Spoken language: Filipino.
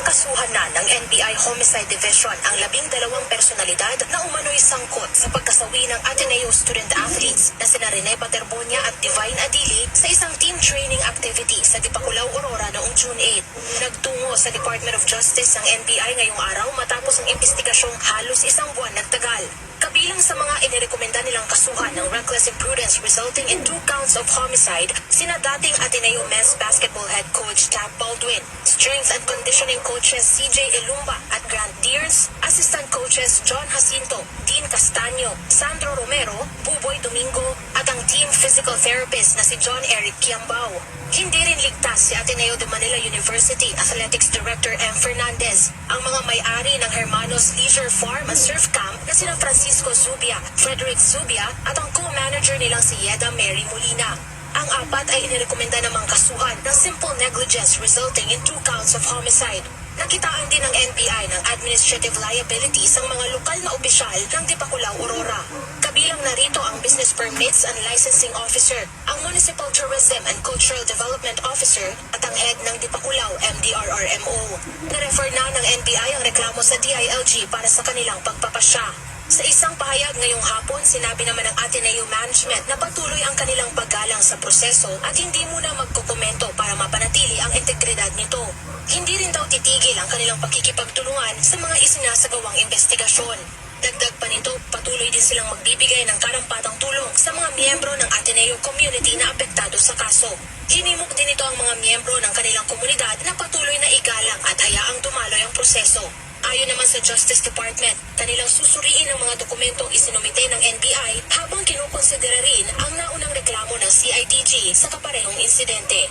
nakasuhan na ng NBI Homicide Division ang 12 personalidad na umano'y sangkot sa pagkasawi ng Ateneo student athletes na sina Rene Paterbonia at Divine Adili sa isang team training activity sa Dipakulaw, Aurora noong June 8. Nagtungo sa Department of Justice ang NBI ngayong araw matapos ang investigasyong halos isang buwan nagtagal. Kabilang sa mga inirekomenda nilang kasuhan ng reckless imprudence resulting in 2 counts of homicide, sina dating Ateneo men's basketball head coach Tab Baldwin, strength and conditioning coaches CJ Ilumba at Grant Deers, assistant coaches John Jacinto, Dean Castaño, Sandro Romero, Buboy Domingo, at ang team physical therapist na si John Eric Kiambao. Hindi rin ligtas si Ateneo de Manila University Athletics Director M. Fernandez, ang mga may-ari ng Hermanos Leisure Farm and Surf Camp na sina Francisco Zubia, Frederick Zubia at ang co-manager nilang si Yeda Mary Molina. Ang apat ay inirekomenda namang kasuhan ng simple negligence resulting in 2 counts of homicide. Nakitaan din ng NBI ng administrative liability sa mga lokal na opisyal ng Dipakulaw, Aurora. Kabilang narito ang Business Permits and Licensing Officer, ang Municipal Tourism and Cultural Development Officer at ang Head ng Dipakulaw MDRRMO. Na-refer na ng NBI ang reklamo sa DILG para sa kanilang pagpapasya. Sa isang pahayag ngayong hapon, sinabi naman ng Ateneo Management na patuloy ang kanilang paggalang sa proseso at hindi muna magkukomento para mapanatili ang integridad nito. Hindi rin daw titigil ang kanilang pakikipagtulungan sa mga isinasagawang investigasyon. Dagdag pa nito, patuloy din silang magbibigay ng karampatang tulong sa mga miyembro ng Ateneo community na apektado sa kaso. Hinimok din ito ang mga miyembro ng kanilang komunidad na patuloy na igalang at hayaang dumaloy ang proseso. Ayon naman sa Justice Department, kanilang susuriin ang mga dokumentong isinumite ng NBI habang kinukonsidera rin ang naunang reklamo ng CIDG sa kaparehong insidente.